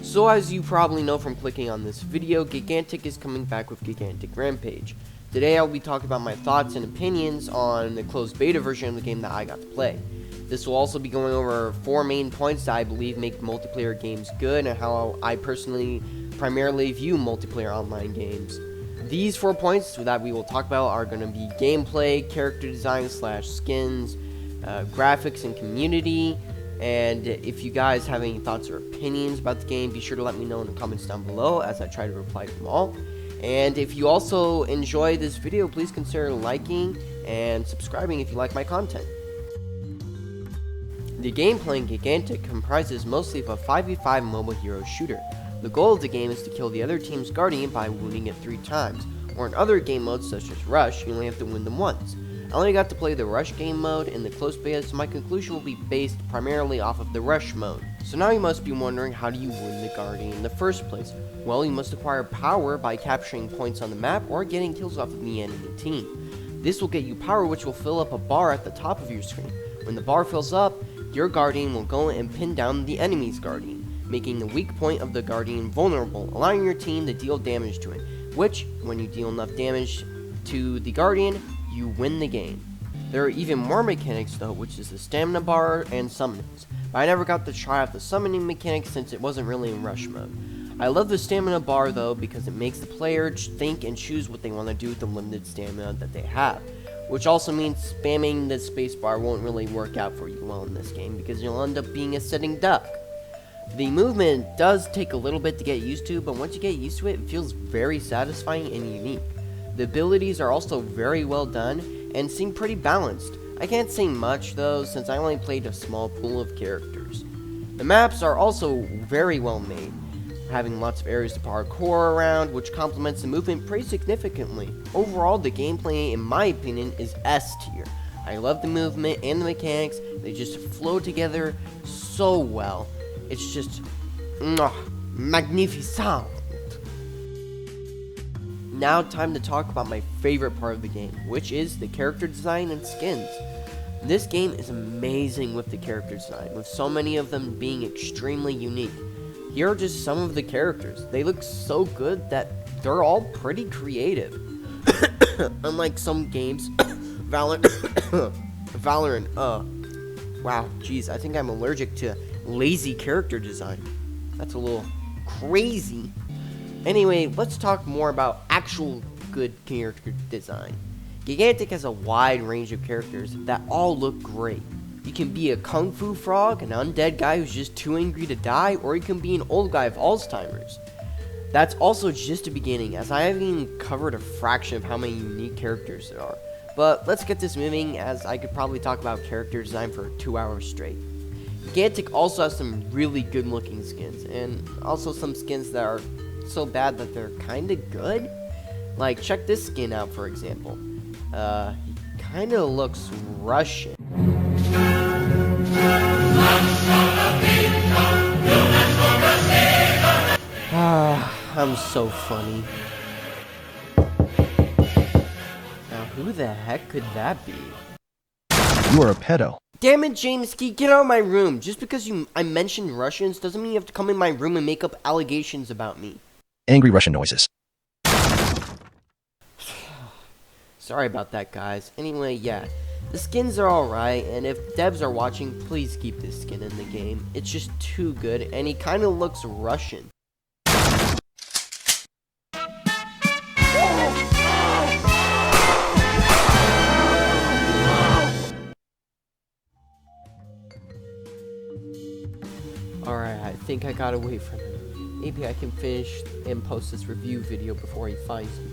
So as you probably know from clicking on this video, Gigantic is coming back with Gigantic Rampage. Today I'll be talking about my thoughts and opinions on the closed beta version of the game that I got to play. This will also be going over 4 main points that I believe make multiplayer games good and how I personally primarily view multiplayer online games. These 4 points that we will talk about are going to be gameplay, character design / skins, graphics and community. And if you guys have any thoughts or opinions about the game, be sure to let me know in the comments down below as I try to reply to them all. And if you also enjoy this video, please consider liking and subscribing if you like my content. The gameplay in Gigantic comprises mostly of a 5v5 mobile hero shooter. The goal of the game is to kill the other team's guardian by wounding it 3 times, or in other game modes such as Rush, you only have to wound them once. I only got to play the Rush game mode in the closed beta, so my conclusion will be based primarily off of the Rush mode. So now you must be wondering, how do you win the Guardian in the first place? Well, you must acquire power by capturing points on the map or getting kills off of the enemy team. This will get you power, which will fill up a bar at the top of your screen. When the bar fills up, your Guardian will go and pin down the enemy's Guardian, making the weak point of the Guardian vulnerable, allowing your team to deal damage to it, which, when you deal enough damage to the Guardian, you win the game. There are even more mechanics though, which is the stamina bar and summonings, but I never got to try out the summoning mechanic since it wasn't really in Rush mode. I love the stamina bar though because it makes the player think and choose what they want to do with the limited stamina that they have, which also means spamming the spacebar won't really work out for you well in this game because you'll end up being a sitting duck. The movement does take a little bit to get used to, but once you get used to it, it feels very satisfying and unique. The abilities are also very well done and seem pretty balanced. I can't say much though, since I only played a small pool of characters. The maps are also very well made, having lots of areas to parkour around, which complements the movement pretty significantly. Overall, the gameplay, in my opinion, is S tier. I love the movement and the mechanics, they just flow together so well. It's just magnificent. Now time to talk about my favorite part of the game, which is the character design and skins. This game is amazing with the character design, with so many of them being extremely unique. Here are just some of the characters. They look so good that they're all pretty creative. Unlike some games, Valorant, wow, geez, I think I'm allergic to lazy character design. That's a little crazy. Anyway, let's talk more about actual good character design. Gigantic has a wide range of characters that all look great. You can be a kung fu frog, an undead guy who's just too angry to die, or you can be an old guy with Alzheimer's. That's also just a beginning, as I haven't even covered a fraction of how many unique characters there are. But let's get this moving, as I could probably talk about character design for 2 hours straight. Gigantic also has some really good looking skins, and also some skins that are so bad that they're kinda good. Like, check this skin out for example. He kinda looks Russian. I'm so funny. Now who the heck could that be? You are a pedo. Damn it, James Key, get out of my room. Just because I mentioned Russians doesn't mean you have to come in my room and make up allegations about me. Angry Russian noises. Sorry about that, guys. Anyway, yeah. The skins are alright, and if devs are watching, please keep this skin in the game. It's just too good, and he kinda looks Russian. Alright, I think I got away from him. Maybe I can finish and post this review video before he finds me.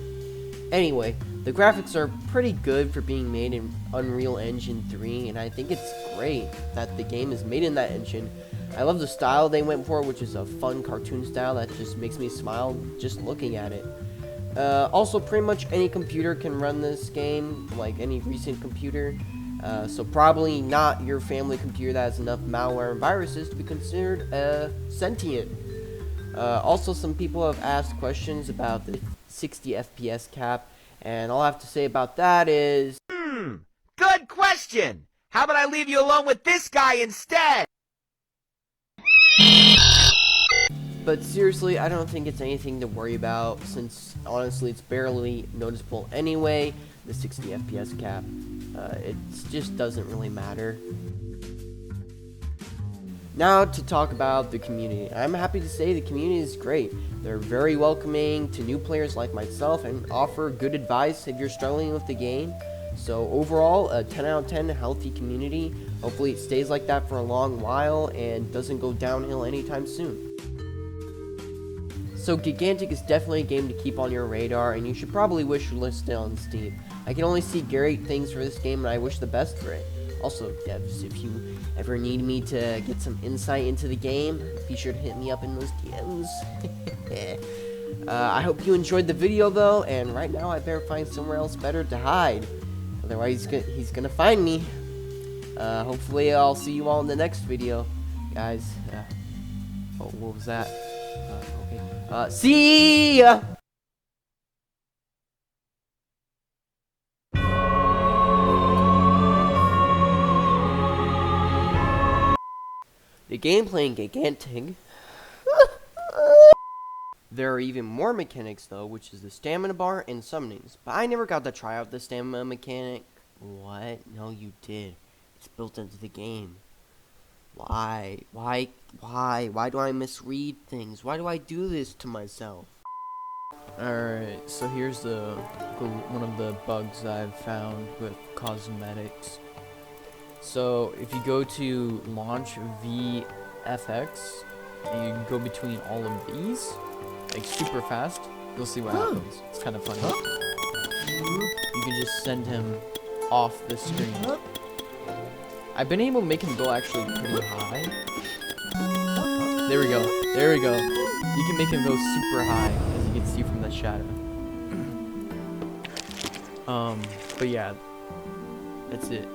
Anyway, the graphics are pretty good for being made in Unreal Engine 3, and I think it's great that the game is made in that engine. I love the style they went for, which is a fun cartoon style that just makes me smile just looking at it. Also, pretty much any computer can run this game, like any recent computer. So probably not your family computer that has enough malware and viruses to be considered sentient. Also, some people have asked questions about the 60 FPS cap, and all I have to say about that is... Good question! How about I leave you alone with this guy instead? But seriously, I don't think it's anything to worry about, since honestly it's barely noticeable anyway, the 60 FPS cap. It just doesn't really matter. Now to talk about the community. I'm happy to say the community is great. They're very welcoming to new players like myself and offer good advice if you're struggling with the game. So overall, a 10 out of 10 healthy community. Hopefully it stays like that for a long while and doesn't go downhill anytime soon. So Gigantic is definitely a game to keep on your radar, and you should probably wish list it on Steam. I can only see great things for this game, and I wish the best for it. Also, devs, if you ever need me to get some insight into the game, be sure to hit me up in those DMs. I hope you enjoyed the video, though, and right now I better find somewhere else better to hide. Otherwise, he's gonna find me. Hopefully, I'll see you all in the next video, guys. Oh, what was that? Okay. See ya! The gameplay in Gigantic. There are even more mechanics though, which is the stamina bar and summonings. But I never got to try out the stamina mechanic. What? No, you did. It's built into the game. Why? Why do I misread things? Why do I do this to myself? Alright, so here's one of the bugs I've found with cosmetics. So if you go to launch VFX, and you go between all of these, like super fast, you'll see what happens. It's kind of funny. You can just send him off the screen. I've been able to make him go actually pretty high. There we go. There we go. You can make him go super high, as you can see from the shadow. But yeah, that's it.